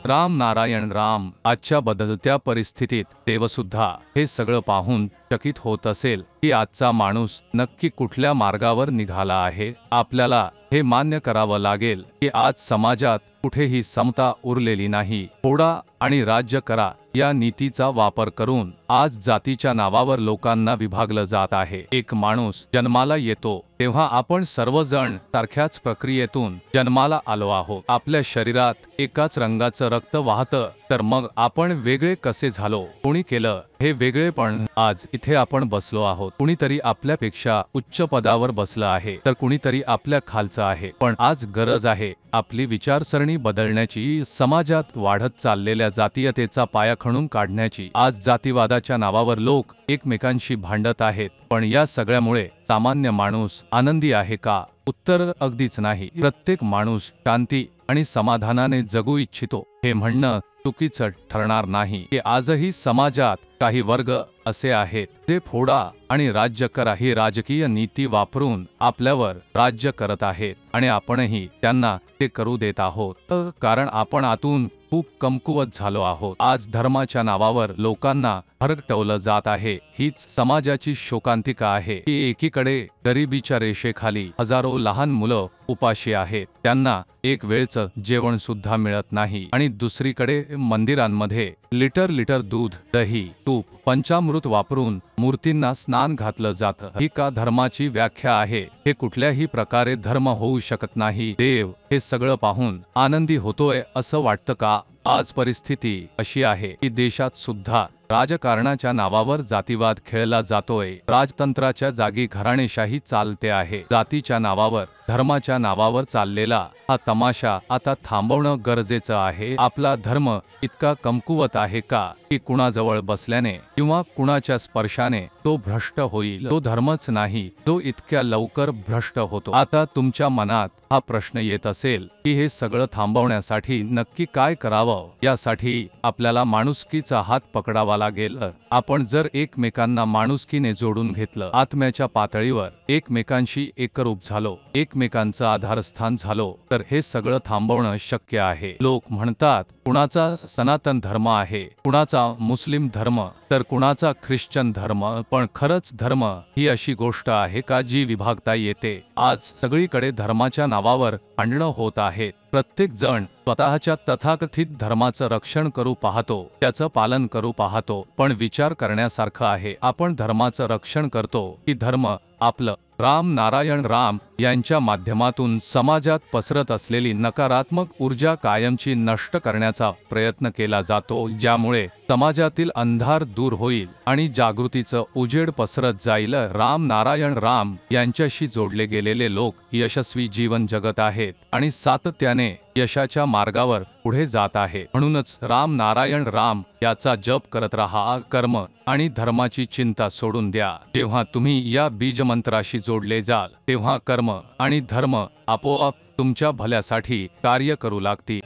राम नारायण राम। आजच्या बदलत्या परिस्थितीत देवसुद्धा हे सगळं पाहून चकित होत असेल की आजचा माणूस नक्की कुठल्या मार्गावर निघाला आहे। आपल्याला हे मान्य करावं लागेल की आज समाजात कुठेही समता उरलेली नाही। फोडा आणि राज्य करा या नीतीचा वापर करून आज जातीच्या नावावर लोकांना विभागलं जात आहे। एक माणूस जन्माला येतो तेव्हा आपण सर्वजण सारख्याच प्रक्रियेतून जन्माला आलो आहोत। आपल्या शरीरात एकाच रंगाचं रक्त वाहतं, तर मग आपण वेगळे कसे झालो? कोणी केलं हे वेगळेपण? आज इथे आपण बसलो आहोत, कुणीतरी आपल्यापेक्षा उच्च पदावर बसलं आहे तर कुणीतरी आपल्या खालचं आहे। पण आज गरज आहे आपली विचारसरणी बदलण्याची, समाजात वाढत चाललेल्या जातीयतेचा पाया खणून काढण्याची। आज जातीवादाच्या नावावर लोक एकमेकांशी भांडत आहेत, पण या सगळ्यामुळे सामान्य माणूस आनंदी आहे का? उत्तर अगदीच नाही। प्रत्येक माणूस शांती आणि समाधानाने जगू इच्छितो हे म्हणणं चुकीचं ठरणार नाही की आजही समाजात काही वर्ग असे आहेत जे फोडा आणि राज्य करा ही राजकीय नीती वापरून आपल्यावर राज्य करत आहेत आणि आपणही त्यांना ते करू देत आहोत, कारण आपण आतून खूप कमकुवत झालो आहोत। आज धर्माच्या नावावर लोकांना भरकटवलं जात आहे। हीच समाजाची शोकांतिका आहे की एकीकडे गरिबीच्या रेषेखाली हजारो लहान मुलं उपाशी आहेत, त्यांना एक वेळचं जेवण सुद्धा मिळत नाही, आणि दुसरीकडे मंदिरांमध्ये लिटर दूध, दही, तूप, पंचामृत वापरून मूर्तींना स्नान घातलं जातं। ही का धर्माची व्याख्या आहे? हे कुठल्याही प्रकारे धर्म होऊ शकत नाही। देव हे सगळं पाहून आनंदी होतोय असं वाटतं का? आज परिस्थिती अशी आहे की देशात सुद्धा राजकारणाच्या नावावर जातीवाद खेळला जातोय। राजतंत्राच्या जागी घराणेशाही चालते आहे। जातीच्या नावावर, धर्माच्या नावावर चाललेला हा तमाशा आता थांबवणं गरजेचं आहे। आपला धर्म इतका कमकुवत आहे का की कुणाजवळ बसल्याने किंवा कुणाच्या स्पर्शाने तो भ्रष्ट होईल? तो धर्मच नाही जो इतक्या लवकर भ्रष्ट होतो। आता तुमच्या मनात हा प्रश्न येत असेल की हे सगळं थांबवण्यासाठी नक्की काय करावं? यासाठी आपल्याला माणुसकीचा हात पकडावा लागेल। आपण जर एकमेकांना माणुसकीने जोडून घेतलं, आत्म्याच्या पातळीवर एकमेकांशी एकरूप झालो, एकमेकांचं आधारस्थान झालो, तर हे सगळं थांबवणं शक्य आहे। लोक म्हणतात कुणाचा सनातन धर्म आहे, कुणाचा मुस्लिम धर्म, तर कुणाचा ख्रिश्चन धर्म, पण खरंच धर्म ही अशी गोष्ट आहे का जी विभागता येते? आज सगळीकडे धर्माच्या नावावर भांडणं होत आहेत। प्रत्येक जण स्वतःच्या तथाकथित धर्माचं रक्षण करू पाहतो, त्याचं पालन करू पाहतो, पण विचार करण्यासारखं आहे, आपण धर्माचं रक्षण करतो की धर्म आपलं? राम नारायण राम यांच्या माध्यमातून समाजात पसरत असलेली नकारात्मक ऊर्जा कायमची नष्ट करण्याचा प्रयत्न केला जातो, ज्यामुळे समाजातील अंधार दूर होईल आणि जागृतीचं उजेड पसरत जाईल। राम नारायण राम यांच्याशी जोडले गेलेले लोक यशस्वी जीवन जगत आहेत आणि सातत्याने यशाच्या मार्गावर पुढे जात आहे। म्हणूनच राम नारायण राम याचा जप करत राहा। कर्म आणि धर्माची चिंता सोडून द्या। जेव्हा तुम्ही या बीजमंत्राशी जोडले जाल तेव्हा कर्म आणि धर्म आपोआप तुमच्या भल्यासाठी कार्य करू लागतील।